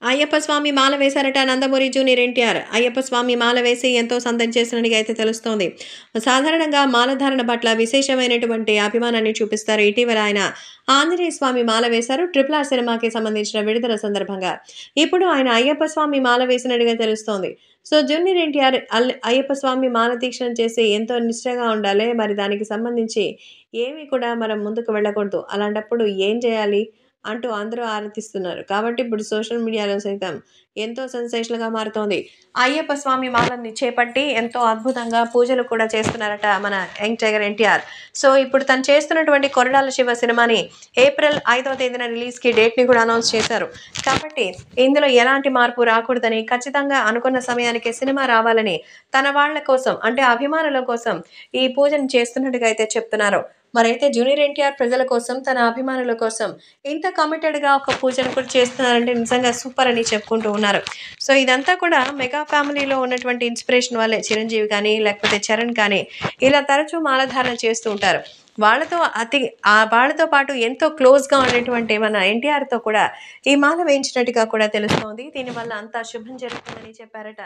అయ్యప్ప స్వామి మాల వేశారట Nandamuri junior NTR. Ayyappa స్వామి మాల వేసి ఎంతో సందడి చేసినట్టుగా అయితే తెలుస్తోంది. సాధారణంగా మాలధారణ పట్ల విశేషమైనటువంటి అభిమానాన్ని చూపిస్తారు. ఇటీవల ఆయన ఆంజనేయ స్వామి మాల వేశారు. 'ట్రిపుల్ ఆర్' సినిమాకి సంబంధించిన విడుదల సందర్భంగా. ఇప్పుడు ఆయన అయ్యప్ప స్వామి మాల వేసినట్టుగా తెలుస్తోంది. సో, జూనియర్ ఎన్టీఆర్ అయ్యప్ప స్వామి మాల దీక్షను చేసి ఎంతో నిష్టగా ఉండాలి. మరి దానికి సంబంధించి ఏమి కూడా మనం ముందుకు వెళ్ళకూడదు. అలాంటప్పుడు ఏం చేయాలి? అంటూ అందరూ ఆరాధిస్తున్నారు. కాబట్టి ఇప్పుడు సోషల్ మీడియాలో సైతం ఎంతో సెన్సేషనల్‌గా మారుతోంది. అయ్యప్ప స్వామి మాలని చేపట్టి ఎంతో అద్భుతంగా పూజలు కూడా చేస్తున్నారట మన యంగ్ టైగర్ ఎన్టీఆర్. సో, ఇప్పుడు తను చేస్తున్నటువంటి 'కొరటాల శివ' సినిమాని ఏప్రిల్ 5వ తేదీన రిలీజ్‌కి డేట్‌ని కూడా అనౌన్స్ చేశారు. కాబట్టి ఇందులో ఎలాంటి మార్పు రాకూడదని, ఖచ్చితంగా అనుకున్న సమయానికే సినిమా రావాలని తన వాళ్ళ కోసం అంటే అభిమానుల కోసం ఈ పూజను చేస్తున్నట్టుగా అయితే చెప్తున్నారు. మరైతే జూనియర్ ఎన్టీఆర్ ప్రజల కోసం, తన అభిమానుల కోసం ఇంత కమిటెడ్‌గా ఒక పూజను కూడా చేస్తున్నారంటే నిజంగా సూపర్ అని చెప్పుకుంటూ ఉన్నారు. సో, ఇదంతా కూడా మెగా ఫ్యామిలీలో ఉన్నటువంటి ఇన్‌స్పిరేషన్ వల్లే. చిరంజీవి కానీ, లేకపోతే చరణ్ కానీ ఇలా తరచూ మాలధారణ చేస్తూ ఉంటారు. వాళ్ళతో పాటు ఎంతో క్లోజ్‌గా ఉన్నటువంటి మన ఎన్టీఆర్‌తో కూడా ఈ మాల వేయించినట్టుగా కూడా తెలుస్తోంది. దీనివల్ల అంతా శుభం జరుగుతుందని చెప్పారట.